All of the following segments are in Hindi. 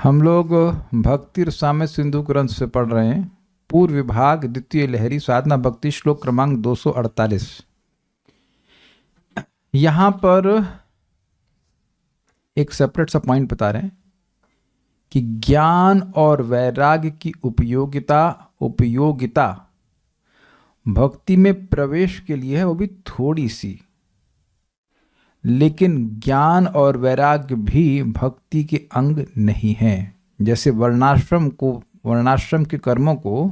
हम लोग भक्ति रसामृत सिंधु ग्रंथ से पढ़ रहे हैं। पूर्व विभाग द्वितीय लहरी साधना भक्ति श्लोक क्रमांक 248। यहाँ पर एक सेपरेट सा पॉइंट बता रहे हैं कि ज्ञान और वैराग्य की उपयोगिता भक्ति में प्रवेश के लिए है, वो भी थोड़ी सी। लेकिन ज्ञान और वैराग्य भी भक्ति के अंग नहीं हैं। जैसे वर्णाश्रम के कर्मों को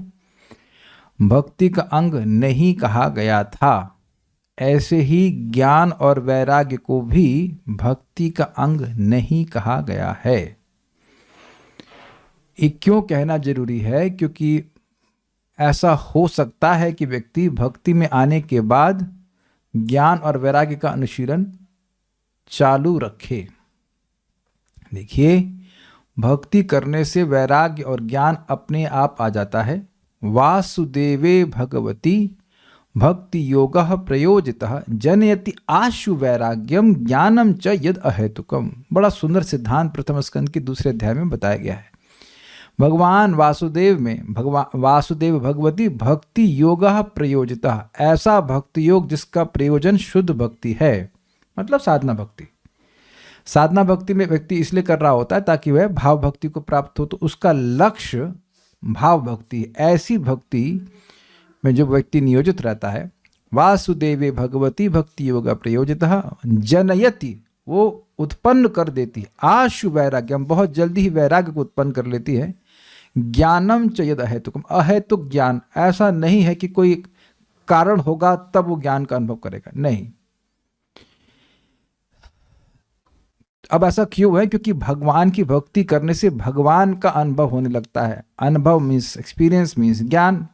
भक्ति का अंग नहीं कहा गया था, ऐसे ही ज्ञान और वैराग्य को भी भक्ति का अंग नहीं कहा गया है। ये क्यों कहना जरूरी है? क्योंकि ऐसा हो सकता है कि व्यक्ति भक्ति में आने के बाद ज्ञान और वैराग्य का अनुशीलन चालू रखे। देखिए, भक्ति करने से वैराग्य और ज्ञान अपने आप आ जाता है। वासुदेवे भगवती भक्ति योगः प्रयोजितः जनयति आशु वैराग्यम ज्ञानम च यद अहेतुकम। बड़ा सुंदर सिद्धांत प्रथम स्कंद के दूसरे अध्याय में बताया गया है। भगवान वासुदेव में वासुदेव भगवती भक्ति योगः प्रयोजितः, ऐसा भक्ति योग जिसका प्रयोजन शुद्ध भक्ति है, मतलब साधना भक्ति। साधना भक्ति में व्यक्ति इसलिए कर रहा होता है ताकि वह भाव भक्ति को प्राप्त हो, तो उसका लक्ष्य भाव भक्ति। ऐसी भक्ति में जो व्यक्ति नियोजित रहता है, वासुदेवे भगवती भक्ति योग प्रयोजितः जनयति, वो उत्पन्न कर देती, आशु वैराग्यम, बहुत जल्दी ही वैराग्य को उत्पन्न कर लेती है। ज्ञानम च यद अहेतुकम, अहेतुक ज्ञान, ऐसा नहीं है कि कोई कारण होगा तब वो ज्ञान का अनुभव करेगा, नहीं। अब ऐसा क्यों है? क्योंकि भगवान की भक्ति करने से भगवान का अनुभव होने लगता है। अनुभव मीन्स एक्सपीरियंस, मीन्स ज्ञान।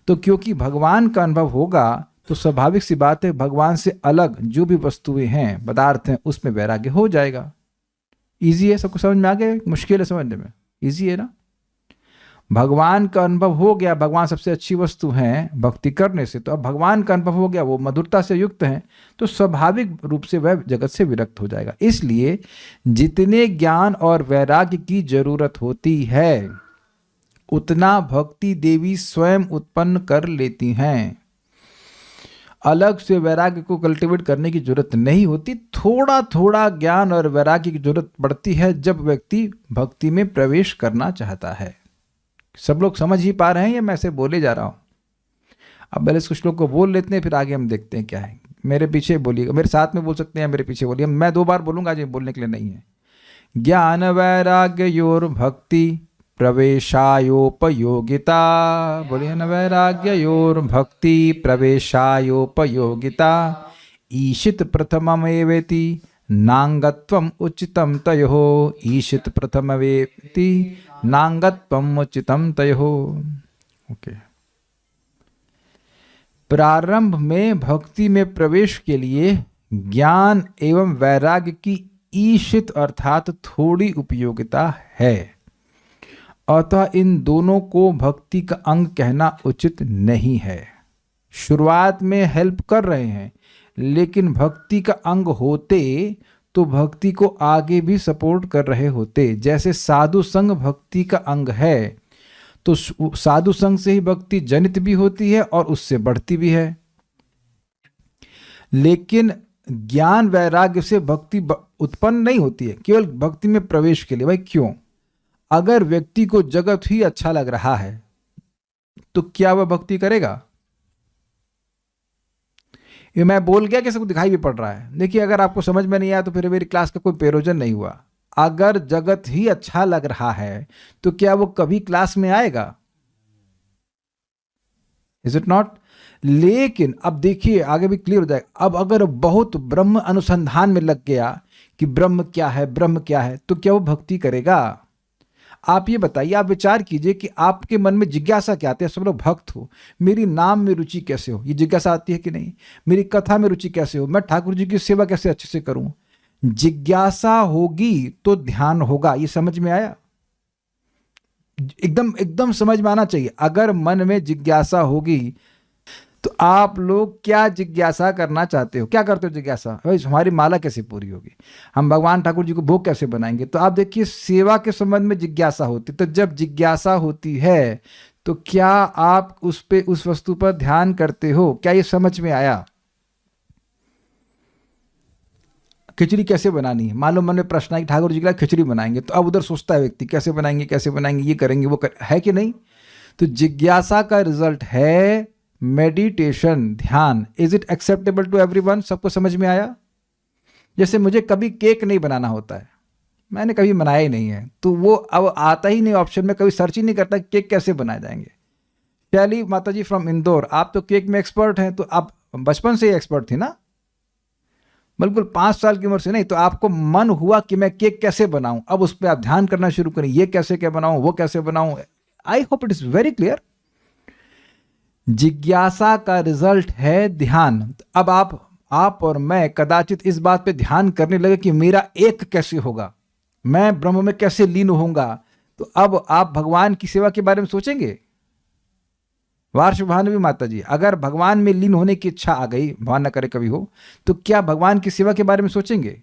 तो क्योंकि भगवान का अनुभव होगा तो स्वाभाविक सी बात है, भगवान से अलग जो भी वस्तुएं हैं, पदार्थ हैं, उसमें वैराग्य हो जाएगा। इजी है, सबको समझ में आ गया? मुश्किल है समझने में? इजी है ना? भगवान का अनुभव हो गया, भगवान सबसे अच्छी वस्तु हैं भक्ति करने से, तो अब भगवान का अनुभव हो गया, वो मधुरता से युक्त हैं, तो स्वाभाविक रूप से वह जगत से विरक्त हो जाएगा। इसलिए जितने ज्ञान और वैराग्य की जरूरत होती है उतना भक्ति देवी स्वयं उत्पन्न कर लेती हैं। अलग से वैराग्य को कल्टीवेट करने की जरूरत नहीं होती। थोड़ा थोड़ा ज्ञान और वैराग्य की जरूरत पड़ती है जब व्यक्ति भक्ति में प्रवेश करना चाहता है। सब लोग समझ ही पा रहे हैं या मैं ऐसे बोले जा रहा हूं? अब पहले कुछ लोग को बोल लेते हैं, फिर आगे हम देखते हैं क्या है। मेरे पीछे बोलिएगा, मेरे साथ में बोल सकते हैं, मेरे पीछे बोलिए। मैं 2 बार बोलूंगा, आज ये बोलने के लिए नहीं है। ज्ञान वैराग्य योर भक्ति प्रवेशायोपयोगिता, बोलिए ना, वैराग्य योर भक्ति प्रवेशायोपयोगिता ईशित प्रथममेवेति नांगत्वम उचितम तयोः, ईशित प्रथममेवेति नांगत्वम उचितम तयोः। ओके, प्रारंभ में भक्ति में प्रवेश के लिए ज्ञान एवं वैराग्य की ईशित अर्थात थोड़ी उपयोगिता है, अतः इन दोनों को भक्ति का अंग कहना उचित नहीं है। शुरुआत में हेल्प कर रहे हैं, लेकिन भक्ति का अंग होते तो भक्ति को आगे भी सपोर्ट कर रहे होते। जैसे साधु संग भक्ति का अंग है, तो साधु संग से ही भक्ति जनित भी होती है और उससे बढ़ती भी है। लेकिन ज्ञान वैराग्य से भक्ति उत्पन्न नहीं होती है केवल भक्ति में प्रवेश के लिए। भाई क्यों? अगर व्यक्ति को जगत ही अच्छा लग रहा है तो क्या वह भक्ति करेगा? ये मैं बोल गया कि सबको दिखाई भी पड़ रहा है। देखिए, अगर आपको समझ में नहीं आया तो फिर मेरी क्लास का कोई प्रयोजन नहीं हुआ। अगर जगत ही अच्छा लग रहा है तो क्या वो कभी क्लास में आएगा? Is it not? लेकिन अब देखिए, आगे भी क्लियर हो जाएगा। अब अगर बहुत ब्रह्म अनुसंधान में लग गया कि ब्रह्म क्या है, ब्रह्म क्या है, तो क्या वो भक्ति करेगा? आप ये बताइए, आप विचार कीजिए कि आपके मन में जिज्ञासा क्या आती है? सब लोग भक्त हो, मेरी नाम में रुचि कैसे हो, ये जिज्ञासा आती है कि नहीं? मेरी कथा में रुचि कैसे हो, मैं ठाकुर जी की सेवा कैसे अच्छे से करूं? जिज्ञासा होगी तो ध्यान होगा। ये समझ में आया? एकदम समझ में आना चाहिए। अगर मन में जिज्ञासा होगी तो आप लोग क्या जिज्ञासा करना चाहते हो? क्या करते हो जिज्ञासा? भाई हमारी माला कैसे पूरी होगी, हम भगवान ठाकुर जी को भोग कैसे बनाएंगे? तो आप देखिए, सेवा के संबंध में जिज्ञासा होती, तो जब जिज्ञासा होती है तो क्या आप उस वस्तु पर ध्यान करते हो? क्या ये समझ में आया? खिचड़ी कैसे बनानी है, मान लो मन में प्रश्न है कि ठाकुर जी के लिए खिचड़ी बनाएंगे, तो अब उधर सोचता है व्यक्ति कैसे बनाएंगे, कैसे बनाएंगे, ये करेंगे, है कि नहीं? तो जिज्ञासा का रिजल्ट है मेडिटेशन, ध्यान। Is it acceptable to everyone? सबको समझ में आया? जैसे मुझे कभी केक नहीं बनाना होता है, मैंने कभी बनाया ही नहीं है, तो वो अब आता ही नहीं ऑप्शन में, कभी सर्च ही नहीं करता केक कैसे बनाए जाएंगे। शैली माता जी फ्रॉम इंदौर, आप तो केक में एक्सपर्ट हैं, तो आप बचपन से ही एक्सपर्ट थी ना, बिल्कुल 5 साल की उम्र से नहीं, तो आपको मन हुआ कि मैं केक कैसे बनाऊं, अब उस पर आप ध्यान करना शुरू करें, ये कैसे क्या बनाऊं, वो कैसे बनाऊं। I hope it is very clear. जिज्ञासा का रिजल्ट है ध्यान। अब आप और मैं कदाचित इस बात पे ध्यान करने लगे कि मेरा एक कैसे होगा, मैं ब्रह्म में कैसे लीन होऊंगा, तो अब आप भगवान की सेवा के बारे में सोचेंगे। वार्ष भानुवी माता जी, अगर भगवान में लीन होने की इच्छा आ गई, भगवान न करे कभी हो, तो क्या भगवान की सेवा के बारे में सोचेंगे?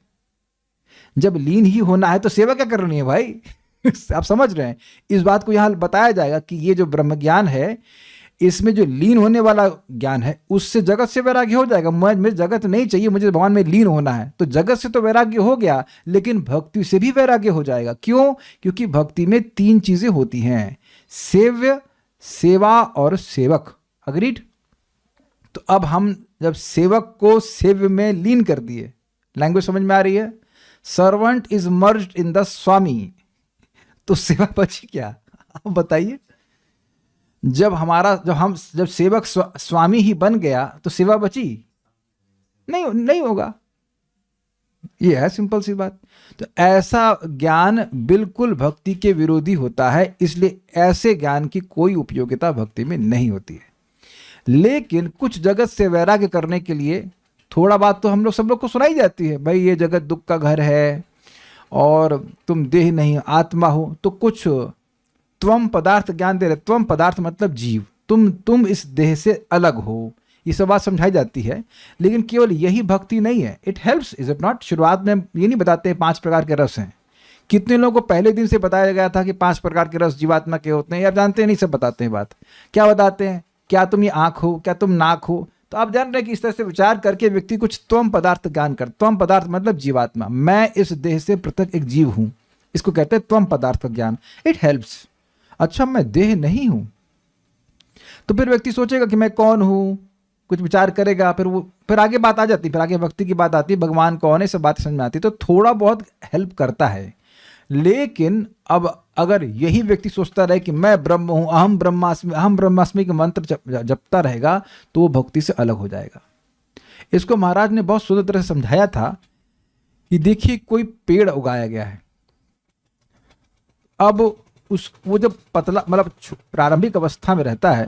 जब लीन ही होना है तो सेवा क्या करनी है भाई? आप समझ रहे हैं? इस बात को यहां बताया जाएगा कि ये जो ब्रह्म ज्ञान है, इसमें जो लीन होने वाला ज्ञान है, उससे जगत से वैराग्य हो जाएगा। मुझे जगत नहीं चाहिए, मुझे भगवान में लीन होना है, तो जगत से तो वैराग्य हो गया, लेकिन भक्ति से भी वैराग्य हो जाएगा। क्यों? क्योंकि भक्ति में 3 चीजें होती हैं, सेव्य, सेवा और सेवक। अग्रीड? तो अब हम जब सेवक को सेव्य में लीन कर दिए, लैंग्वेज समझ में आ रही है? Servant is merged in the swami, तो सेवा बची क्या? आप बताइए। जब सेवक स्वामी ही बन गया तो सेवा बची नहीं होगा। ये है सिंपल सी बात। तो ऐसा ज्ञान बिल्कुल भक्ति के विरोधी होता है, इसलिए ऐसे ज्ञान की कोई उपयोगिता भक्ति में नहीं होती है। लेकिन कुछ जगत से वैराग्य करने के लिए थोड़ा बात तो सब लोग को सुनाई जाती है, भाई ये जगत दुख का घर है और तुम देह नहीं आत्मा हो, तो कुछ त्वम पदार्थ ज्ञान दे रहे। त्वम पदार्थ मतलब जीव, तुम इस देह से अलग हो, ये सब बात समझाई जाती है। लेकिन केवल यही भक्ति नहीं है, it helps, is it not? शुरुआत में ये नहीं बताते हैं 5 प्रकार के रस हैं। कितने लोगों को पहले दिन से बताया गया था कि 5 प्रकार के रस जीवात्मा के होते हैं? आप जानते हैं नहीं, सब बताते हैं बात। क्या बताते हैं? क्या तुम ये आंख हो, क्या तुम नाक हो? तो आप जान रहे हैं कि इस तरह से विचार करके व्यक्ति कुछ त्वम पदार्थ ज्ञान कर। त्वम पदार्थ मतलब जीवात्मा, मैं इस देह से पृथक एक जीव हूं, इसको कहते हैं त्वम पदार्थ ज्ञान। It helps. अच्छा, मैं देह नहीं हूं, तो फिर व्यक्ति सोचेगा कि मैं कौन हूं, कुछ विचार करेगा, फिर आगे बात आ जाती, फिर आगे भक्ति की बात आती, भगवान कौन है, सब बात समझ में आती, तो थोड़ा बहुत हेल्प करता है। लेकिन अब अगर यही व्यक्ति सोचता रहे कि मैं ब्रह्म हूं, अहम ब्रह्मास्मि के मंत्र जपता रहेगा, तो वो भक्ति से अलग हो जाएगा। इसको महाराज ने बहुत सुंदर तरह से समझाया था कि देखिए, कोई पेड़ उगाया गया है, अब वो जब पतला मतलब प्रारंभिक अवस्था में रहता है,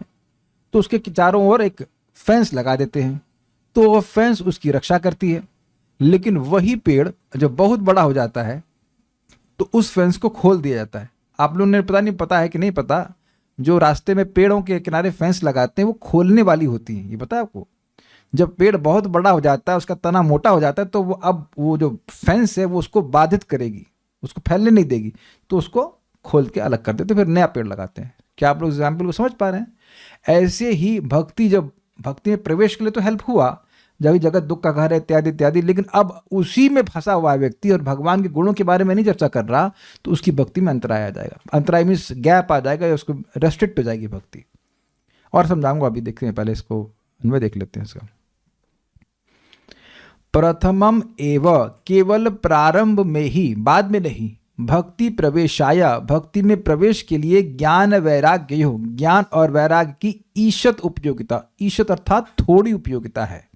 तो उसके चारों ओर एक फेंस लगा देते हैं, तो वह फेंस उसकी रक्षा करती है। लेकिन वही पेड़ जब बहुत बड़ा हो जाता है तो उस फेंस को खोल दिया जाता है। आप लोगों ने पता है कि नहीं पता, जो रास्ते में पेड़ों के किनारे फेंस लगाते हैं वो खोलने वाली होती हैं, ये पता है आपको? जब पेड़ बहुत बड़ा हो जाता है, उसका तना मोटा हो जाता है, तो वो जो फेंस है वो उसको बाधित करेगी, उसको फैलने नहीं देगी, तो उसको खोल के अलग कर देते, फिर नया पेड़ लगाते हैं। क्या आप लोग एग्जाम्पल को समझ पा रहे हैं? ऐसे ही भक्ति, जब भक्ति में प्रवेश के लिए तो हेल्प हुआ, जब जगत दुख का घर है इत्यादि इत्यादि, लेकिन अब उसी में फंसा हुआ व्यक्ति और भगवान के गुणों के बारे में नहीं चर्चा कर रहा, तो उसकी भक्ति में अंतराय आ जाएगा। अंतराय मीन्स गैप आ जाएगा, या उसको रेस्ट्रिक्ट हो जाएगी भक्ति। और समझाऊंगा, अभी देखते हैं, पहले इसको अन्वय देख लेते हैं इसका। प्रथमम एव, केवल प्रारंभ में ही, बाद में नहीं, भक्ति प्रवेशाया, भक्ति में प्रवेश के लिए ज्ञान वैराग्य हो, ज्ञान और वैराग्य की ईशत उपयोगिता, ईशत अर्थात थोड़ी उपयोगिता है।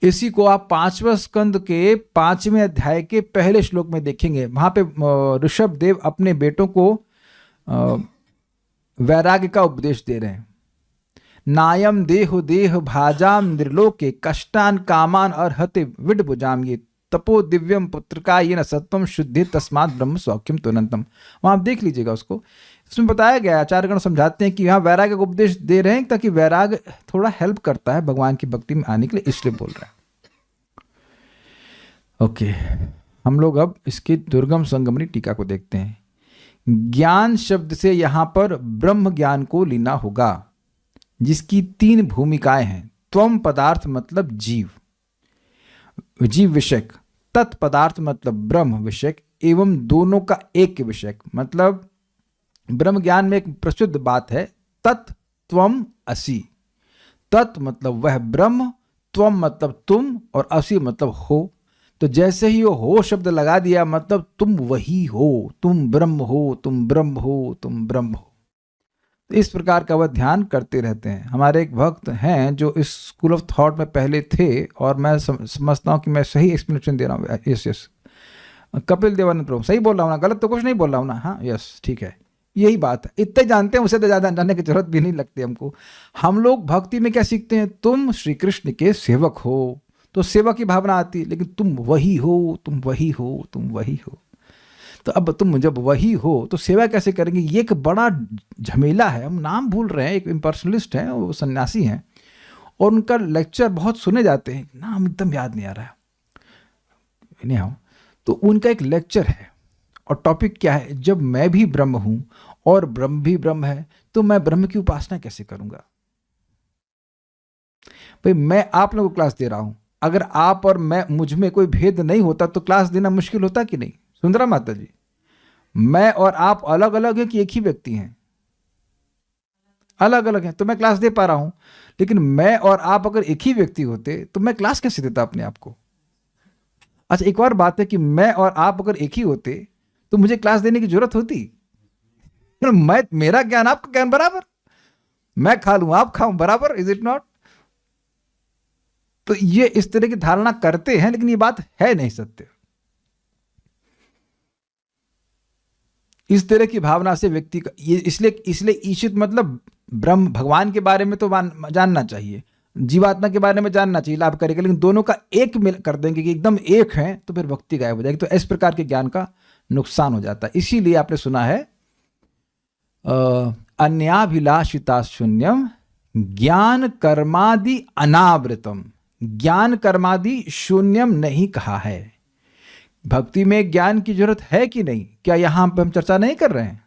इसी को आप 5वें स्कंद के 5वें अध्याय के पहले श्लोक में देखेंगे। वहां पे ऋषभ देव अपने बेटों को वैराग्य का उपदेश दे रहे हैं। नायम देह भाजाम निर्लोके कष्टान कामान और हते विड भुजाम, ये तपो दिव्यम पुत्रका ये न सत्वम शुद्धि तस्मात् ब्रह्म सौख्यम तुरंतम। वहां आप देख लीजिएगा उसको, इसमें बताया गया, आचार्यगण समझाते हैं कि यहाँ वैराग्य का उपदेश दे रहे हैं ताकि वैराग्य थोड़ा हेल्प करता है भगवान की भक्ति में आने के लिए, इसलिए बोल रहे हैं। ओके, हम लोग अब इसकी दुर्गम संगमनी टीका को देखते हैं। ज्ञान शब्द से यहां पर ब्रह्म ज्ञान को लेना होगा, जिसकी 3 भूमिकाएं हैं। त्वम पदार्थ मतलब जीव, जीव विषयक, तत्पदार्थ मतलब ब्रह्म विषयक, एवं दोनों का एक विषयक। मतलब ब्रह्म ज्ञान में एक प्रसिद्ध बात है, तत् त्वम असि। तत् मतलब वह ब्रह्म, त्वम मतलब तुम, और असि मतलब हो। तो जैसे ही हो शब्द लगा दिया, मतलब तुम वही हो, तुम ब्रह्म हो, तुम ब्रह्म हो, तुम ब्रह्म हो। तो इस प्रकार का वह ध्यान करते रहते हैं। हमारे एक भक्त हैं जो इस स्कूल ऑफ थॉट में पहले थे, और मैं समझता हूँ कि मैं सही एक्सप्लेनेशन दे रहा हूँ। यस, कपिल देवानंद प्रभु, सही बोल रहा हूँ ना? गलत तो कुछ नहीं बोल रहा हूँ ना? हाँ, यस, ठीक है, यही बात है। इतने जानते हैं, उसे तो ज़्यादा जानने की जरूरत भी नहीं लगती हमको। हम लोग भक्ति में क्या सीखते हैं? तुम श्री कृष्ण के सेवक हो, तो सेवा की भावना आती है, लेकिन तुम वही हो, तुम वही हो, तुम वही हो। तो अब तुम जब वही हो तो सेवा कैसे करेंगे? ये एक बड़ा झमेला है। हम नाम भूल रहे हैं, एक इम्पर्सनलिस्ट हैं, वो सन्यासी हैं, और उनका लेक्चर बहुत सुने जाते हैं, नाम एकदम याद नहीं आ रहा है, नहीं हो। तो उनका एक लेक्चर है, और टॉपिक क्या है? जब मैं भी ब्रह्म हूं और ब्रह्म भी ब्रह्म है, तो मैं ब्रह्म की उपासना कैसे करूंगा? भाई, मैं आप लोगों को क्लास दे रहा हूं, अगर आप और मैं, मुझ में कोई भेद नहीं होता तो क्लास देना मुश्किल होता कि नहीं? सुंदरा माता जी, मैं और आप अलग अलग हैं कि एक ही व्यक्ति हैं? अलग अलग हैं, तो मैं क्लास दे पा रहा हूं। लेकिन मैं और आप अगर एक ही व्यक्ति होते तो मैं क्लास कैसे देता अपने आप को? अच्छा, एक और बात है कि मैं और आप अगर एक ही होते तो मुझे क्लास देने की जरूरत होती? मैं, मेरा ज्ञान आपका ज्ञान बराबर, मैं खा लूं आप खाऊं बराबर, इज इट नॉट? तो ये इस तरह की धारणा करते हैं, लेकिन ये बात है नहीं सत्य। इस तरह की भावना से व्यक्ति का ये, इसलिए ईशित मतलब ब्रह्म भगवान के बारे में तो जानना चाहिए, जीवात्मा के बारे में जानना चाहिए, लाभ करेगा, लेकिन दोनों का एक मिल कर देंगे कि एकदम एक है, तो फिर भक्ति गायब हो जाएगी। तो इस प्रकार के ज्ञान का नुकसान हो जाता है। इसीलिए आपने सुना है अन्याभिलाषिता शून्यम ज्ञान कर्मादि अनावृतम। ज्ञान कर्मादि शून्यम नहीं कहा है। भक्ति में ज्ञान की जरूरत है कि नहीं, क्या यहां पर हम चर्चा नहीं कर रहे हैं?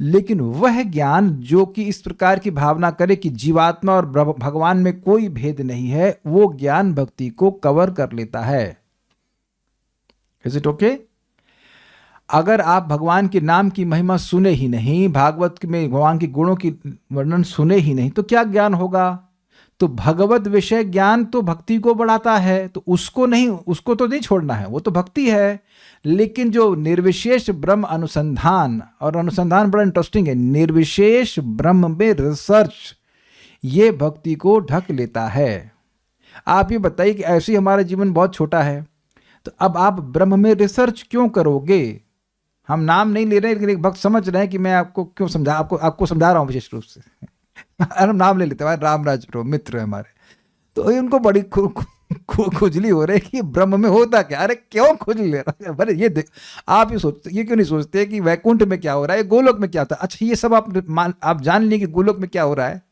लेकिन वह ज्ञान जो कि इस प्रकार की भावना करे कि जीवात्मा और भगवान में कोई भेद नहीं है, वो ज्ञान भक्ति को कवर कर लेता है। Is it okay? अगर आप भगवान के नाम की महिमा सुने ही नहीं, भागवत में भगवान के गुणों की वर्णन सुने ही नहीं, तो क्या ज्ञान होगा? तो भगवत विषय ज्ञान तो भक्ति को बढ़ाता है, तो उसको तो नहीं छोड़ना है, वो तो भक्ति है। लेकिन जो निर्विशेष ब्रह्म अनुसंधान, और अनुसंधान बड़ा इंटरेस्टिंग है, निर्विशेष ब्रह्म में रिसर्च, ये भक्ति को ढक लेता है। आप ये बताइए कि ऐसे ही हमारा जीवन बहुत छोटा है, तो अब आप ब्रह्म में रिसर्च क्यों करोगे? हम नाम नहीं ले रहे, लेकिन एक भक्त समझ रहे हैं कि मैं आपको क्यों समझा, आपको समझा रहा हूं विशेष रूप से। हम नाम ले लेते हैं, रामराज प्रो मित्र है हमारे, तो उनको बड़ी खुजली हो रही है कि ब्रह्म में होता क्या। अरे क्यों खुजली ले रहा है? अरे ये देख, आप ये क्यों नहीं सोचते कि वैकुंठ में क्या हो रहा है, गोलोक में क्या होता है? अच्छा, ये सब आप जान लिए कि गोलोक में क्या हो रहा है,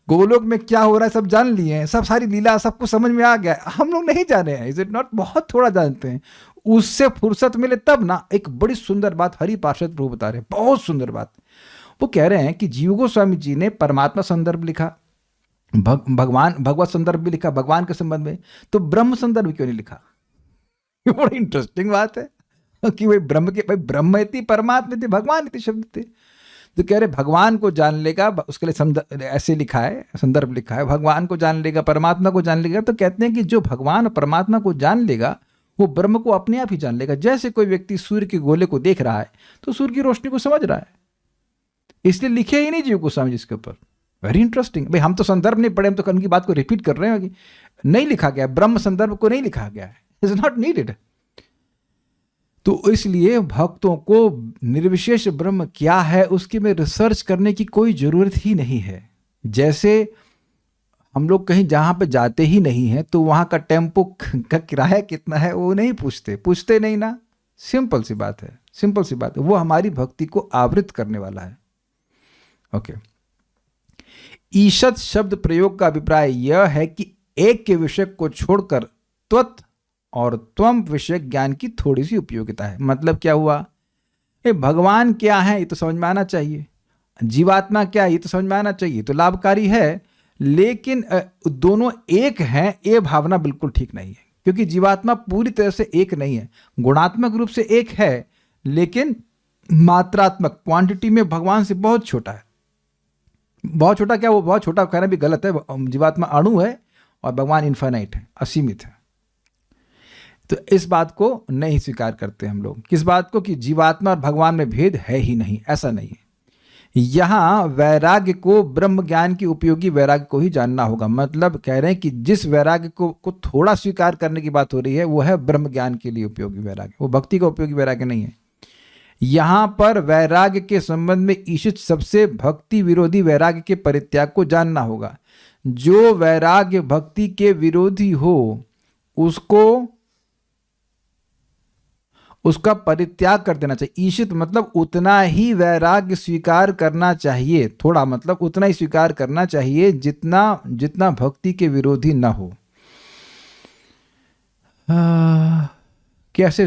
गोलोक में क्या हो रहा है सब जान लिए हैं, सब सारी लीला सब कुछ समझ में आ गया है। हम लोग नहीं जाने हैं, इज इट नॉट? बहुत थोड़ा जानते हैं। उससे फुर्सत मिले तब ना। एक बड़ी सुंदर बात हरि पार्षद प्रभु बता रहे हैं, बहुत सुंदर बात। वो कह रहे हैं कि जीव गोस्वामी जी ने परमात्मा संदर्भ लिखा, भगवत संदर्भ भी लिखा भगवान के संबंध में, तो ब्रह्म संदर्भ क्यों नहीं लिखा? ये बड़ी इंटरेस्टिंग बात है कि भाई ब्रह्म इति परमात्मा इति भगवान इति शब्द थे। तो कह रहे भगवान को जान लेगा, उसके लिए ऐसे लिखा है, संदर्भ लिखा है, भगवान को जान लेगा, परमात्मा को जान लेगा। तो कहते हैं कि जो भगवान और परमात्मा को जान लेगा वो ब्रह्म को अपने आप ही जान लेगा। जैसे कोई व्यक्ति सूर्य के गोले को देख रहा है तो सूर्य की रोशनी को समझ रहा है, इसलिए लिखे ही नहीं जीव गोस्वामी जिसके ऊपर। Very interesting. भाई हम तो संदर्भ नहीं पढ़े, हम तो उनकी बात को रिपीट कर रहे हैं कि नहीं लिखा गया, ब्रह्म संदर्भ को नहीं लिखा गया है, इज नॉट नीडेड। तो इसलिए भक्तों को निर्विशेष ब्रह्म क्या है उसके में रिसर्च करने की कोई जरूरत ही नहीं है। जैसे हम लोग कहीं जहाँ पे जाते ही नहीं है तो वहाँ का टेम्पो का किराया कितना है वो नहीं पूछते नहीं ना। सिंपल सी बात है, सिंपल सी बात है। वो हमारी भक्ति को आवृत करने वाला है। ओके। ईषद शब्द प्रयोग का अभिप्राय यह है कि एक के विषय को छोड़कर त्वत् और त्वम विषय ज्ञान की थोड़ी सी उपयोगिता है। मतलब क्या हुआ, ये भगवान क्या है ये तो समझ में आना चाहिए, जीवात्मा क्या है ये तो समझ में आना चाहिए, तो लाभकारी है। लेकिन दोनों एक हैं ये भावना बिल्कुल ठीक नहीं है, क्योंकि जीवात्मा पूरी तरह से एक नहीं है। गुणात्मक रूप से एक है, लेकिन मात्रात्मक क्वांटिटी में भगवान से बहुत छोटा है। बहुत छोटा क्या, वो बहुत छोटा कहना भी गलत है। जीवात्मा अणु है और भगवान इन्फाइनाइट है, असीमित है। तो इस बात को नहीं स्वीकार करते हम लोग। किस बात को, कि जीवात्मा और भगवान में भेद है ही नहीं, ऐसा नहीं है। यहाँ वैराग्य को ब्रह्म ज्ञान की उपयोगी वैराग्य को ही जानना होगा। मतलब कह रहे हैं कि जिस वैराग्य को थोड़ा स्वीकार करने की बात हो रही है वो है ब्रह्म ज्ञान के लिए उपयोगी वैराग्य, वो भक्ति का उपयोगी वैराग्य नहीं है। यहाँ पर वैराग्य के संबंध में ईशित सबसे भक्ति विरोधी वैराग्य के परित्याग को जानना होगा। जो वैराग्य भक्ति के विरोधी हो उसका परित्याग कर देना चाहिए। ईशित मतलब उतना ही वैराग्य स्वीकार करना चाहिए, थोड़ा मतलब उतना ही स्वीकार करना चाहिए जितना भक्ति के विरोधी ना हो। कैसे,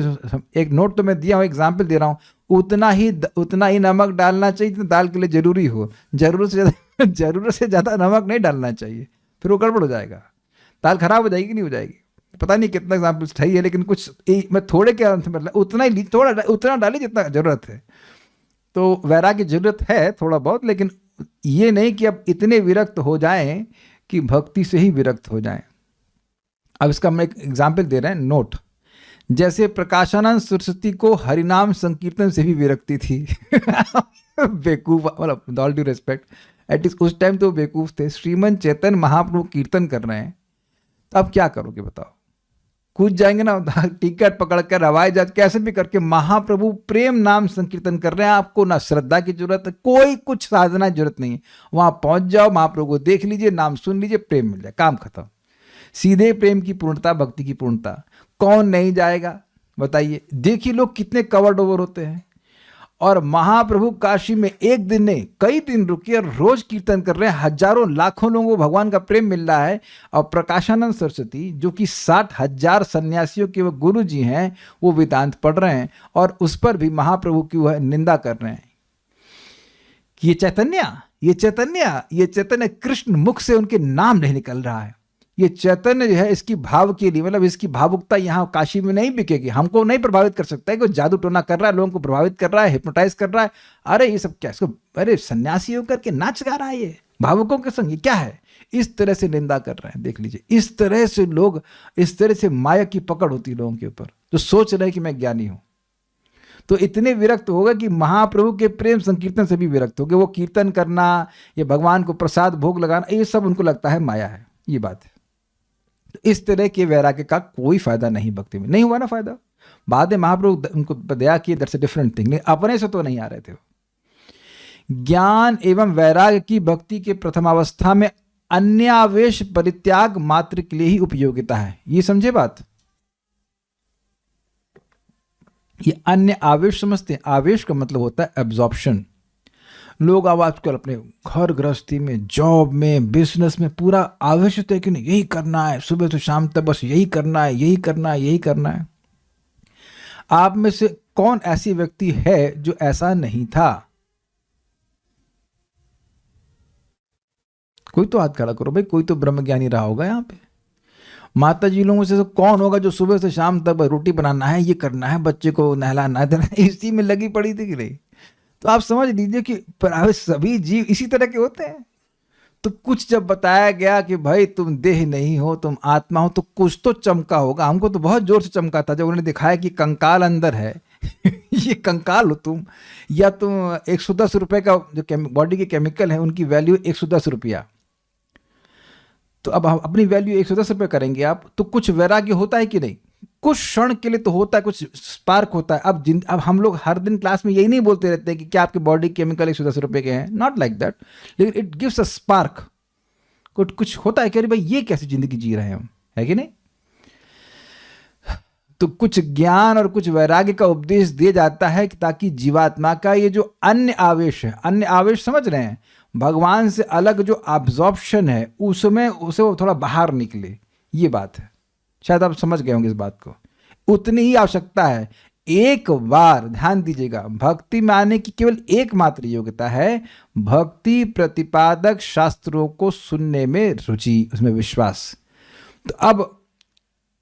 एक नोट तो मैं दिया हूं, एग्जाम्पल दे रहा हूं। उतना ही नमक डालना चाहिए तो दाल के लिए जरूरी हो, जरूरत से ज्यादा नमक नहीं डालना चाहिए, फिर वो गड़बड़ हो जाएगा, दाल खराब हो जाएगी कि नहीं हो जाएगी। पता नहीं कितना एग्जाम्पल सही है, लेकिन कुछ मैं थोड़े के अंत मतलब उतना डाली जितना जरूरत है। तो वैराग्य की जरूरत है थोड़ा बहुत, लेकिन ये नहीं कि अब इतने विरक्त हो जाएं कि भक्ति से ही विरक्त हो जाएं। अब इसका मैं एक एग्जाम्पल दे रहे हैं, नोट। जैसे प्रकाशानंद सरस्वती को हरिनाम संकीर्तन से भी विरक्ति थी। बेवकूफ, मतलब ऑल ड्यू रेस्पेक्ट, एटलीस्ट उस टाइम तो बेवकूफ थे। श्रीमन चैतन्य महाप्रभु कीर्तन कर रहे हैं, तो अब क्या करोगे बताओ? कूद जाएंगे ना, टिकट पकड़कर हवाई जहाज कैसे भी करके। महाप्रभु प्रेम नाम संकीर्तन कर रहे हैं, आपको ना श्रद्धा की जरूरत है, कोई कुछ साधना की जरूरत नहीं है। वहां पहुंच जाओ, महाप्रभु को देख लीजिए, नाम सुन लीजिए, प्रेम मिल जाए, काम खत्म। सीधे प्रेम की पूर्णता, भक्ति की पूर्णता। कौन नहीं जाएगा बताइए? देखिए लोग कितने कवर्ड ओवर होते हैं। और महाप्रभु काशी में एक दिन नहीं कई दिन रुके और रोज कीर्तन कर रहे हैं, हजारों लाखों लोगों को भगवान का प्रेम मिल रहा है। और प्रकाशानंद सरस्वती जो कि 60,000 सन्यासियों के वो गुरु जी हैं, वो वेदांत पढ़ रहे हैं और उस पर भी महाप्रभु की वह निंदा कर रहे हैं कि ये चैतन्य कृष्ण मुख से उनके नाम नहीं निकल रहा है। ये चैतन्य जो है इसकी भाव के लिए, मतलब इसकी भावुकता यहाँ काशी में नहीं बिकेगी, हमको नहीं प्रभावित कर सकता है कि जादू टोना कर रहा है, लोगों को प्रभावित कर रहा है, हिप्नोटाइज कर रहा है। अरे ये सब क्या, इसको अरे सन्यासी होकर के नाच गा रहा है ये भावुकों के संग, ये क्या है? इस तरह से निंदा कर रहे हैं। देख लीजिए, इस तरह से लोग, इस तरह से माया की पकड़ होती है लोगों के ऊपर, जो सोच रहे हैं कि मैं ज्ञानी हूं। तो इतने विरक्त होगा कि महाप्रभु के प्रेम संकीर्तन से भी विरक्त हो गए। वो कीर्तन करना, ये भगवान को प्रसाद भोग लगाना, ये सब उनको लगता है माया है, ये बात है। इस तरह के वैराग्य का कोई फायदा नहीं, भक्ति में नहीं हुआ ना फायदा। बाद में महाप्रभु उनको दया किए, दैट्स अ डिफरेंट थिंग, लेकिन अपने से तो नहीं आ रहे थे। ज्ञान एवं वैराग्य की भक्ति के प्रथमावस्था में अन्य आवेश परित्याग मात्र के लिए ही उपयोगिता है। ये समझे बात? ये अन्य आवेश समझते हैं? आवेश का मतलब होता है एब्जॉर्प्शन। लोग अब आजकल अपने घर गृहस्थी में, जॉब में, बिजनेस में पूरा आवेश होते हैं कि नहीं यही करना है, सुबह से शाम तक बस यही करना है, यही करना है, यही करना है। आप में से कौन ऐसी व्यक्ति है जो ऐसा नहीं था? कोई तो हाथ खड़ा करो भाई, कोई तो ब्रह्मज्ञानी रहा होगा यहाँ पे। माता जी लोगों से कौन होगा जो सुबह से शाम तक रोटी बनाना है, ये करना है, बच्चे को नहलाना है, इसी में लगी पड़ी थी कि नहीं? तो आप समझ लीजिए कि सभी जीव इसी तरह के होते हैं। तो कुछ जब बताया गया कि भाई तुम देह नहीं हो, तुम आत्मा हो, तो कुछ तो चमका होगा। हमको तो बहुत जोर से चमका था जब उन्होंने दिखाया कि कंकाल अंदर है। ये कंकाल हो तुम, या तुम 110 रुपए का जो बॉडी के केमिकल है उनकी वैल्यू 110 रुपया, तो अब अपनी वैल्यू 110 रुपये करेंगे आप, तो कुछ वैराग्य होता है कि नहीं? कुछ क्षण के लिए तो होता है, कुछ स्पार्क होता है। अब हम लोग हर दिन क्लास में यही नहीं बोलते रहते हैं कि क्या आपके बॉडी केमिकल 110 रुपये के हैं, नॉट लाइक दैट, लेकिन इट गिव्स अ स्पार्क कुछ होता है कि अरे भाई ये कैसी जिंदगी जी रहे हैं हम, है कि नहीं? तो कुछ ज्ञान और कुछ वैराग्य का उपदेश दिया जाता है कि ताकि जीवात्मा का ये जो अन्य आवेश है, अन्य आवेश समझ रहे हैं, भगवान से अलग जो ऑब्जॉर्प्शन है उसमें उसे वो थोड़ा बाहर निकले। ये बात है, शायद आप समझ गए होंगे इस बात को। उतनी ही आवश्यकता है। एक बार ध्यान दीजिएगा, भक्ति में आने की केवल एकमात्र योग्यता है भक्ति प्रतिपादक शास्त्रों को सुनने में रुचि, उसमें विश्वास। तो अब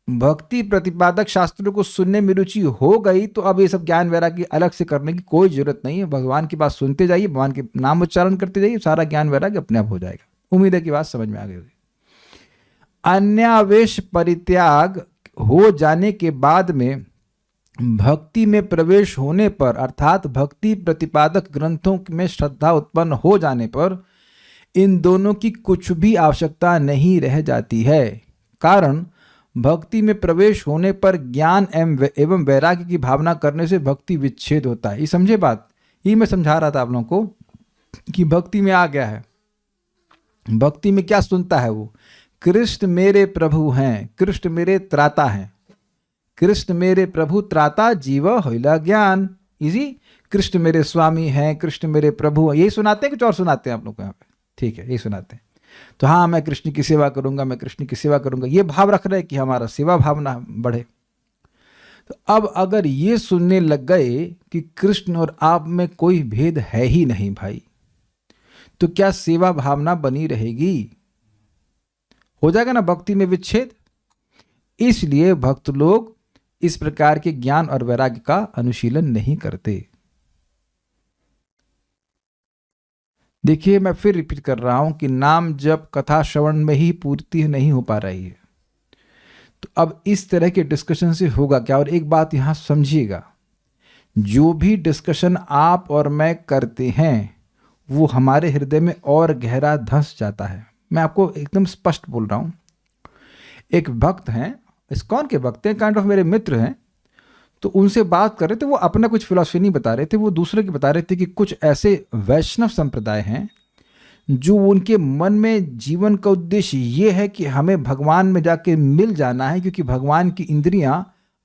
भक्ति प्रतिपादक शास्त्रों को सुनने में रुचि हो गई तो अब ये सब ज्ञान वैराग्य अलग से करने की कोई जरूरत नहीं है। भगवान की बात सुनते जाइए, भगवान के नाम उच्चारण करते जाइए, सारा ज्ञान वैराग्य अपने आप हो जाएगा। उम्मीद है कि बात समझ में आ गई होगी। अन्यावेश परित्याग हो जाने के बाद में भक्ति में प्रवेश होने पर, अर्थात भक्ति प्रतिपादक ग्रंथों में श्रद्धा उत्पन्न हो जाने पर इन दोनों की कुछ भी आवश्यकता नहीं रह जाती है। कारण भक्ति में प्रवेश होने पर ज्ञान एवं वैराग्य की भावना करने से भक्ति विच्छेद होता है। ये समझे बात? ये मैं समझा रहा था आप लोगों को कि भक्ति में आ गया है, भक्ति में क्या सुनता है वो, कृष्ण मेरे प्रभु हैं, कृष्ण मेरे त्राता हैं, कृष्ण मेरे प्रभु त्राता जीव होइला ज्ञान। इजी, कृष्ण मेरे स्वामी हैं, कृष्ण मेरे प्रभु हैं। यही सुनाते हैं, कुछ और सुनाते हैं आप लोग को यहाँ पे? ठीक है, यही सुनाते हैं। तो हाँ, मैं कृष्ण की सेवा करूंगा, मैं कृष्ण की सेवा करूंगा, ये भाव रख रहे हैं कि हमारा सेवा भावना बढ़े। तो अब अगर ये सुनने लग गए कि कृष्ण और आप में कोई भेद है ही नहीं भाई, तो क्या सेवा भावना बनी रहेगी? हो जाएगा ना भक्ति में विच्छेद। इसलिए भक्त लोग इस प्रकार के ज्ञान और वैराग्य का अनुशीलन नहीं करते। देखिए, मैं फिर रिपीट कर रहा हूं कि नाम जप कथा श्रवण में ही पूर्ति नहीं हो पा रही है। तो अब इस तरह के डिस्कशन से होगा क्या? और एक बात यहां समझिएगा, जो भी डिस्कशन आप और मैं करते हैं वो हमारे हृदय में और गहरा धंस जाता है। मैं आपको एकदम स्पष्ट बोल रहा हूं। एक भक्त हैं, इस्कॉन के भक्त हैं, काइंड ऑफ मेरे मित्र हैं, तो उनसे बात कर रहे थे। वो अपना कुछ फिलॉसफी नहीं बता रहे थे, वो दूसरे की बता रहे थे कि कुछ ऐसे वैष्णव संप्रदाय हैं जो उनके मन में जीवन का उद्देश्य ये है कि हमें भगवान में जाके मिल जाना है, क्योंकि भगवान की इंद्रियां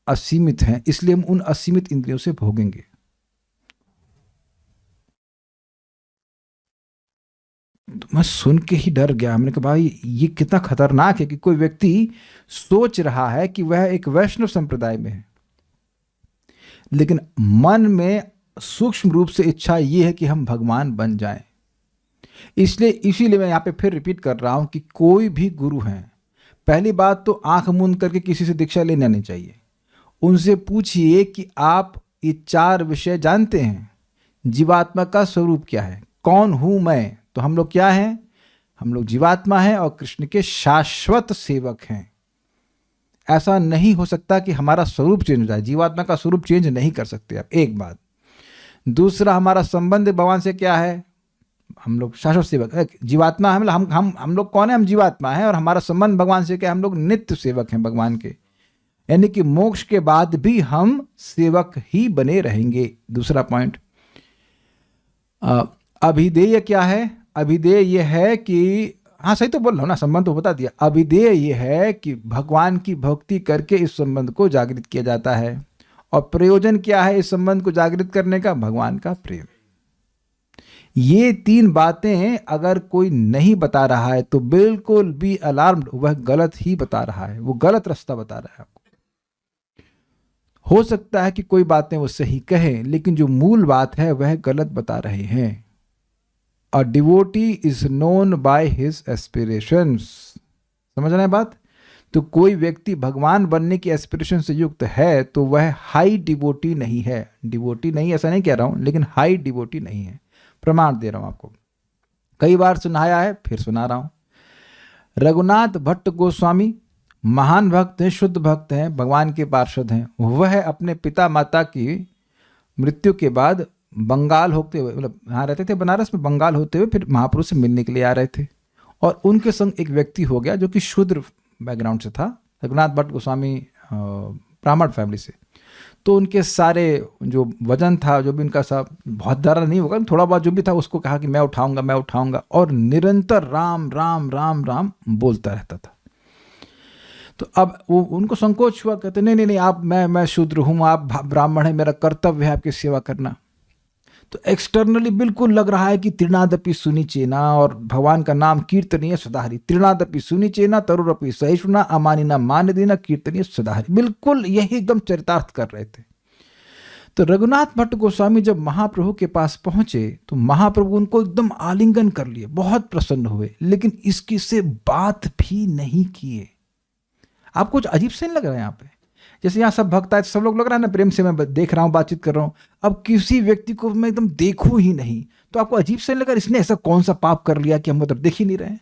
असीमित हैं, इसलिए हम उन असीमित इंद्रियों से भोगेंगे। तो मैं सुन के ही डर गया। मैंने कहा भाई ये कितना खतरनाक है कि कोई व्यक्ति सोच रहा है कि वह एक वैष्णव संप्रदाय में है, लेकिन मन में सूक्ष्म रूप से इच्छा ये है कि हम भगवान बन जाएं। इसीलिए मैं यहाँ पे फिर रिपीट कर रहा हूँ कि कोई भी गुरु हैं, पहली बात तो आंख मूंद करके किसी से दीक्षा लेना नहीं चाहिए। उनसे पूछिए कि आप ये 4 विषय जानते हैं? जीवात्मा का स्वरूप क्या है? कौन हूँ मैं? तो हम लोग क्या हैं? हम लोग जीवात्मा हैं और कृष्ण के शाश्वत सेवक हैं। ऐसा नहीं हो सकता कि हमारा स्वरूप चेंज हो जाए। जीवात्मा का स्वरूप चेंज नहीं कर सकते आप, एक बात। दूसरा, हमारा संबंध भगवान से क्या है? हम लोग शाश्वत सेवक, जीवात्मा हम लोग कौन है? हम जीवात्मा हैं और हमारा संबंध भगवान से क्या है? हम लोग नित्य सेवक हैं भगवान के, यानी कि मोक्ष के बाद भी हम सेवक ही बने रहेंगे। दूसरा पॉइंट, अभिधेय क्या है? अभिधेय ये है कि, हाँ सही तो बोल रहा हूँ ना, संबंध तो बता दिया। अभिधेय ये है कि भगवान की भक्ति करके इस संबंध को जागृत किया जाता है। और प्रयोजन क्या है इस संबंध को जागृत करने का? भगवान का प्रेम। ये 3 बातें अगर कोई नहीं बता रहा है तो बिल्कुल भी अलार्म्ड, वह गलत ही बता रहा है, वो गलत रास्ता बता रहा है आपको। हो सकता है कि कोई बातें वो सही कहें, लेकिन जो मूल बात है वह गलत बता रहे हैं। A devotee is known by his aspirations। समझ रहे हैं बात? तो कोई व्यक्ति भगवान बनने की एस्पिरेशन से युक्त है तो वह हाई डिवोटी नहीं है। डिवोटी नहीं, ऐसा नहीं कह रहा हूं, लेकिन हाई डिवोटी नहीं है। प्रमाण दे रहा हूं आपको, कई बार सुनाया है, फिर सुना रहा हूं। रघुनाथ भट्ट गोस्वामी महान भक्त हैं, शुद्ध भक्त हैं, भगवान के पार्षद हैं। वह अपने पिता माता की मृत्यु के बाद बंगाल होते हुए, मतलब यहाँ रहते थे बनारस में, बंगाल होते हुए फिर महापुरुष से मिलने के लिए आ रहे थे। और उनके संग एक व्यक्ति हो गया जो कि शूद्र बैकग्राउंड से था। रघुनाथ भट्ट गोस्वामी ब्राह्मण फैमिली से। तो उनके सारे जो वजन था, जो भी उनका सब, बहुत ज़्यादा नहीं होगा, थोड़ा बहुत जो भी था, उसको कहा कि मैं उठाऊंगा मैं उठाऊंगा, और निरंतर राम राम राम राम बोलता रहता था। तो अब वो उनको संकोच हुआ, कहते नहीं नहीं नहीं, आप मैं शूद्र हूँ, आप ब्राह्मण हैं, मेरा कर्तव्य है आपकी सेवा करना। तो एक्सटर्नली बिल्कुल लग रहा है कि तृणादपि सुनिचेना, और भगवान का नाम कीर्तनीय सदाहरि, तृणादपि सुनिचेना तरुरपि सहिष्णुना अमानिना मान देना कीर्तनीय सदाहरि, बिल्कुल यही एकदम चरितार्थ कर रहे थे। तो रघुनाथ भट्ट गोस्वामी जब महाप्रभु के पास पहुंचे तो महाप्रभु उनको एकदम आलिंगन कर लिए, बहुत प्रसन्न हुए, लेकिन इसकी से बात भी नहीं किए। आपको कुछ अजीब से नहीं लग रहा है यहाँ पे? जैसे यहाँ सब भक्त आए, सब लोग लग रहा है ना प्रेम से मैं देख रहा हूँ, बातचीत कर रहा हूँ, अब किसी व्यक्ति को मैं एकदम देखूं ही नहीं, तो आपको अजीब से नहीं लगा इसने ऐसा कौन सा पाप कर लिया कि हम मतलब देख ही नहीं रहे हैं?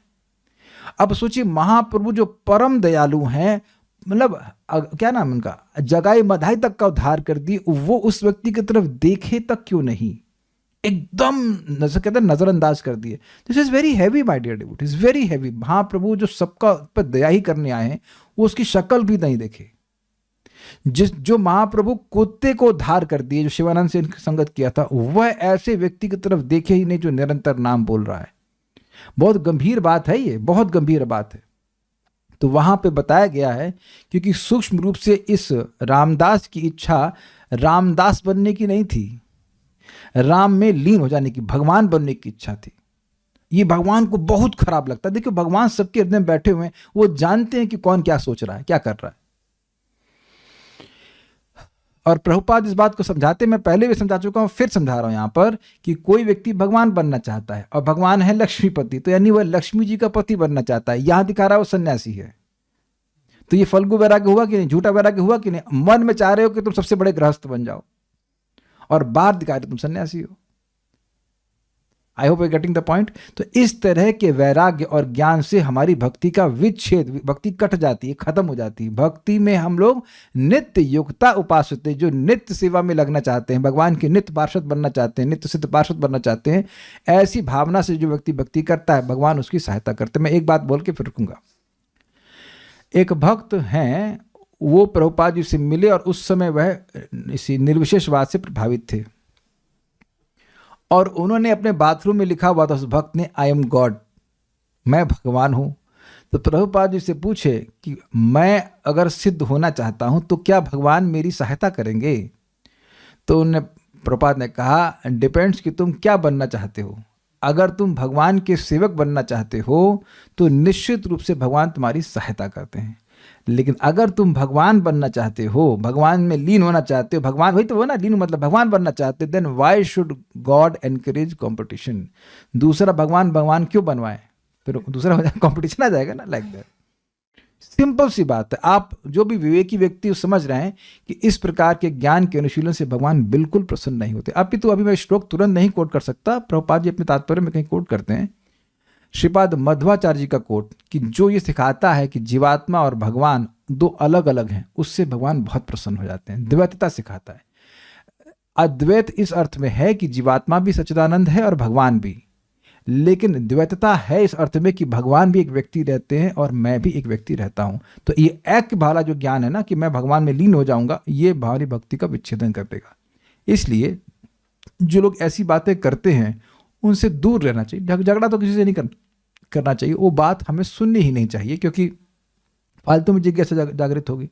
अब सोचिए, महाप्रभु जो परम दयालु हैं, मतलब क्या नाम उनका, जगाई मधाई तक का उद्धार कर दी, वो उस व्यक्ति की तरफ देखे तक क्यों नहीं, एकदम कहते हैं नजरअंदाज कर दिए। This is very heavy my dear devotee, is very heavy. Mahaprabhu जो सबका पर दया ही करने आए हैं, वो उसकी शक्ल भी नहीं देखे। जो महाप्रभु कुत्ते को उद्धार कर दिए, जो शिवानंद से इनकी संगत किया था, वह ऐसे व्यक्ति की तरफ देखे ही नहीं जो निरंतर नाम बोल रहा है। बहुत गंभीर बात है ये, बहुत गंभीर बात है। तो वहां पे बताया गया है, क्योंकि सूक्ष्म रूप से इस रामदास की इच्छा रामदास बनने की नहीं थी, राम में लीन हो जाने की, भगवान बनने की इच्छा थी। ये भगवान को बहुत खराब लगता है। देखिए, भगवान सबके हृदय में बैठे हुए हैं, वो जानते हैं कि कौन क्या सोच रहा है, क्या कर रहा है। और प्रभुपाद इस बात को समझाते, मैं पहले भी समझा चुका हूं, फिर समझा रहा हूं यहां पर, कि कोई व्यक्ति भगवान बनना चाहता है, और भगवान है लक्ष्मीपति, तो यानी वह लक्ष्मी जी का पति बनना चाहता है। यहां दिखा रहा है वो सन्यासी है। तो ये फल्गु वैराग्य हुआ कि नहीं, झूठा वैराग्य हुआ कि नहीं? मन में चाह रहे हो कि तुम सबसे बड़े गृहस्थ बन जाओ, और बाहर दिखा रहे तुम सन्यासी हो। I hope you getting the point. तो इस तरह के वैराग्य और ज्ञान से हमारी भक्ति का विच्छेद, भक्ति कट जाती है, खत्म हो जाती है। भक्ति में हम लोग नित्य युक्ता उपासते, जो नित्य सेवा में लगना चाहते हैं, भगवान के नित्य पार्षद बनना चाहते हैं, नित्य सिद्ध पार्षद बनना चाहते हैं, ऐसी भावना से जो व्यक्ति भक्ति करता है, भगवान उसकी सहायता करते हैं। मैं एक बात बोल के फिर रुकूंगा। एक भक्त हैं, वो प्रभुपाद जी से मिले, और उस समय वह इसी निर्विशेषवाद से प्रभावित थे, और उन्होंने अपने बाथरूम में लिखा हुआ था उस भक्त ने, आई एम गॉड, मैं भगवान हूं। तो प्रभुपाद जी से पूछे कि मैं अगर सिद्ध होना चाहता हूं तो क्या भगवान मेरी सहायता करेंगे? तो प्रभुपाद ने कहा, डिपेंड्स कि तुम क्या बनना चाहते हो। अगर तुम भगवान के सेवक बनना चाहते हो तो निश्चित रूप से भगवान तुम्हारी सहायता करते हैं, लेकिन अगर तुम भगवान बनना चाहते हो, भगवान में लीन होना चाहते हो, भगवान वही तो हो ना, लीन मतलब भगवान बनना चाहते, then why should God encourage competition? दूसरा भगवान क्यों बनवाए? फिर दूसरा कंपटीशन आ जाएगा ना, लाइक दैट। सिंपल सी बात है। आप जो भी विवेकी व्यक्ति समझ रहे हैं कि इस प्रकार के ज्ञान के अनुशीलन से भगवान बिल्कुल प्रसन्न नहीं होते। अभी मैं श्लोक तुरंत नहीं कोट कर सकता, प्रभुपाद जी अपने तात्पर्य में कहीं कोट करते हैं, श्रीपाद मध्वाचार्य जी का कोट, कि जो ये सिखाता है कि जीवात्मा और भगवान दो अलग अलग हैं, उससे भगवान बहुत प्रसन्न हो जाते हैं। द्वैतता सिखाता है। अद्वैत इस अर्थ में है कि जीवात्मा भी सच्चिदानंद है और भगवान भी, लेकिन द्वैतता है इस अर्थ में कि भगवान भी एक व्यक्ति रहते हैं और मैं भी एक व्यक्ति रहता हूं। तो ये एक भाला जो ज्ञान है ना, कि मैं भगवान में लीन हो जाऊंगा, ये भारी भक्ति का विच्छेदन कर देगा। इसलिए जो लोग ऐसी बातें करते हैं उनसे दूर रहना चाहिए। झगड़ा तो किसी से नहीं करना चाहिए, वो बात हमें सुननी ही नहीं चाहिए, क्योंकि फालतू में जिज्ञासा जागृत होगी,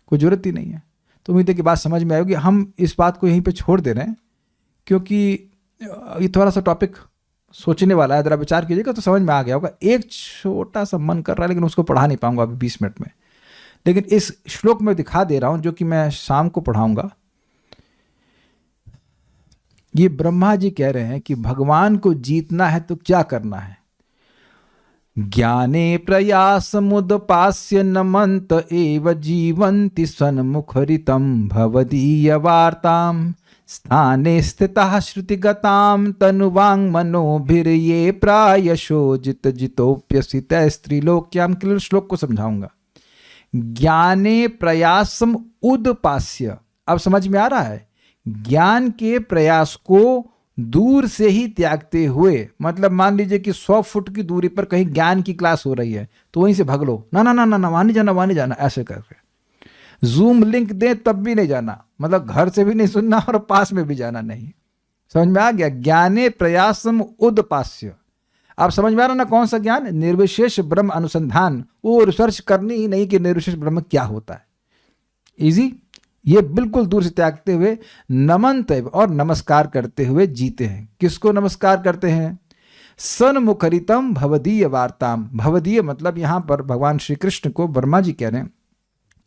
कोई जरूरत ही नहीं है। तो उम्मीद है कि बात समझ में आएगी। हम इस बात को यहीं पे छोड़ दे रहे हैं, क्योंकि ये थोड़ा सा टॉपिक सोचने वाला है। ज़रा विचार कीजिएगा तो समझ में आ गया होगा। एक छोटा सा मन कर रहा है, लेकिन उसको पढ़ा नहीं पाऊंगा अभी 20 मिनट में, लेकिन इस श्लोक में दिखा दे रहा हूं, जो कि मैं शाम को पढ़ाऊंगा। ये ब्रह्मा जी कह रहे हैं कि भगवान को जीतना है तो क्या करना है। ज्ञाने प्रयासमुदपास्य नमन्त एव जीवन्ति सन्मुखरितं भवदीय वार्तां स्थाने स्थितः श्रुतिगतां तनुवांग मनोभिर्ये प्रायशो जितोप्यसित स्त्रीलोक्याम। केवल श्लोक को समझाऊंगा। ज्ञाने प्रयासम उदपास्य, अब समझ में आ रहा है? ज्ञान के प्रयास को दूर से ही त्यागते हुए, मतलब मान लीजिए कि 100 फुट की दूरी पर कहीं ज्ञान की क्लास हो रही है, तो वहीं से भाग लो, ना ना ना ना ना, वहां नहीं जाना, वहां नहीं जाना, ऐसे करके जूम लिंक दें तब भी नहीं जाना, मतलब घर से भी नहीं सुनना और पास में भी जाना नहीं। समझ में आ गया? ज्ञाने प्रयासम उदपास्य। आप समझ में आ रहा ना कौन सा ज्ञान? निर्विशेष ब्रह्म अनुसंधान। वो रिसर्च करनी ही नहीं कि निर्विशेष ब्रह्म क्या होता है। इजी। ये बिल्कुल दूर से त्यागते हुए नमनते और नमस्कार करते हुए जीते हैं। किसको नमस्कार करते हैं? सन्मुखरितम भवदीय वार्ताम। भवदीय मतलब यहां पर भगवान श्री कृष्ण को ब्रह्मा जी कह रहे हैं।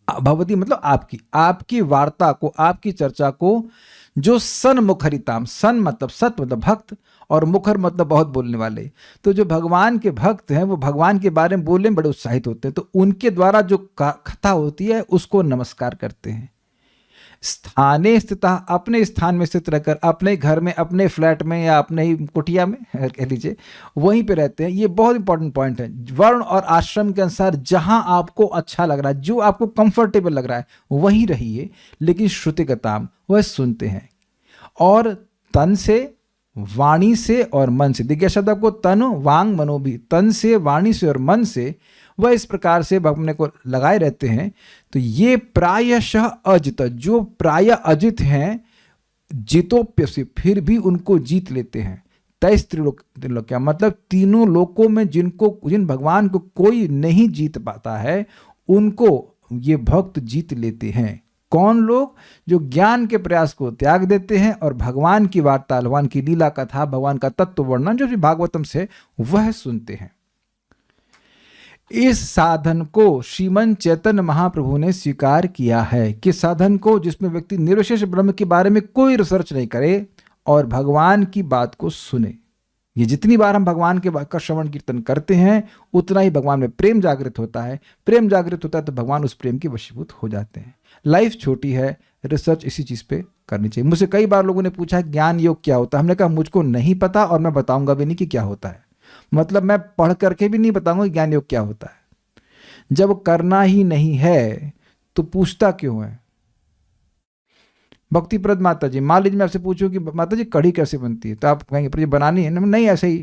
भवदी मतलब आपकी वार्ता को, आपकी चर्चा को, जो सन्मुखरिताम, सन मतलब सत मतलब भक्त, और मुखर मतलब बहुत बोलने वाले। तो जो भगवान के भक्त हैं वो भगवान के बारे में बोलने में बड़े उत्साहित होते हैं, तो उनके द्वारा जो कथा होती है उसको नमस्कार करते हैं। स्थाने स्थित, अपने स्थान में स्थित रहकर, अपने घर में, अपने फ्लैट में या अपने ही कुटिया में कह लीजिए, वहीं पे रहते हैं। ये बहुत इंपॉर्टेंट पॉइंट है। वर्ण और आश्रम के अनुसार जहां आपको अच्छा लग रहा है, जो आपको कंफर्टेबल लग रहा है वहीं रहिए, लेकिन श्रुतिगताम वह सुनते हैं। और तन से, वाणी से और मन से, देखिए शब्द आपको तन वांग मनो भी, तन से, वाणी से और मन से वह इस प्रकार से अपने को लगाए रहते हैं। तो ये प्रायशः अजित, जो प्राय अजित हैं, जितोप्य से, फिर भी उनको जीत लेते हैं। तैस त्रिलोक, क्या मतलब? तीनों लोकों में जिन भगवान को कोई नहीं जीत पाता है, उनको ये भक्त जीत लेते हैं। कौन लोग? जो ज्ञान के प्रयास को त्याग देते हैं और भगवान की वार्ता, भगवान की लीला कथा, भगवान का तत्व वर्णन जो भी भागवतम से वह सुनते हैं। इस साधन को श्रीमन चैतन्य महाप्रभु ने स्वीकार किया है। किस साधन को? जिसमें व्यक्ति निर्विशेष ब्रह्म के बारे में कोई रिसर्च नहीं करे और भगवान की बात को सुने। ये जितनी बार हम भगवान के बात का श्रवण कीर्तन करते हैं, उतना ही भगवान में प्रेम जागृत होता है। प्रेम जागृत होता है तो भगवान उस प्रेम के वशीभूत हो जाते हैं। लाइफ छोटी है, रिसर्च इसी चीज़ पे करनी चाहिए। मुझसे कई बार लोगों ने पूछा ज्ञान योग क्या होता है। हमने कहा मुझको नहीं पता और मैं बताऊंगा भी नहीं कि क्या होता है। मतलब मैं पढ़ करके भी नहीं बताऊंगा कि ज्ञान योग क्या होता है। जब करना ही नहीं है तो पूछता क्यों है? भक्तिप्रद माता जी, मान लीजिए मैं आपसे पूछूं कि माता जी कढ़ी कैसे बनती है, तो आप कहेंगे पर ये बनानी है ना, नहीं ऐसे ही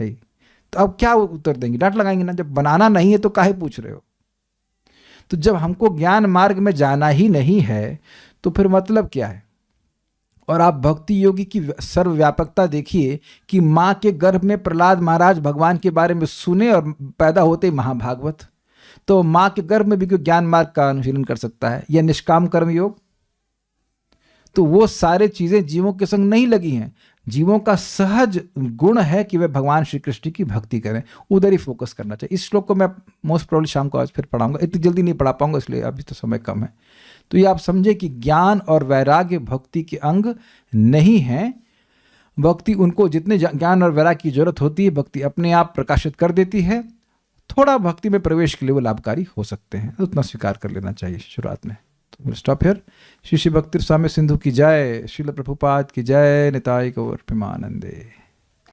सही। तो आप क्या उत्तर देंगे? डांट लगाएंगे ना। जब बनाना नहीं है तो काहे पूछ रहे हो? तो जब हमको ज्ञान मार्ग में जाना ही नहीं है तो फिर मतलब क्या है? और आप भक्ति योगी की सर्वव्यापकता देखिए कि माँ के गर्भ में प्रहलाद महाराज भगवान के बारे में सुने और पैदा होते ही महाभागवत। तो माँ के गर्भ में भी कोई ज्ञान मार्ग का अनुशीलन कर सकता है, या निष्काम कर्म योग। तो वो सारे चीजें जीवों के संग नहीं लगी हैं। जीवों का सहज गुण है कि वे भगवान श्री कृष्ण की भक्ति करें, उधर ही फोकस करना चाहिए। इस श्लोक को मैं मोस्ट प्रोबेबली शाम को आज फिर पढ़ाऊंगा, इतनी जल्दी नहीं पढ़ा पाऊंगा इसलिए अभी तो समय कम है। तो ये आप समझे कि ज्ञान और वैराग्य भक्ति के अंग नहीं है। भक्ति उनको जितने ज्ञान और वैराग्य की जरूरत होती है भक्ति अपने आप प्रकाशित कर देती है। थोड़ा भक्ति में प्रवेश के लिए वो लाभकारी हो सकते हैं, उतना स्वीकार कर लेना चाहिए शुरुआत में। तो स्टॉप हियर। श्री श्री भक्ति स्वामी सिंधु की जय, श्रील प्रभुपाद की जय, निताई गौर प्रेमानंदे।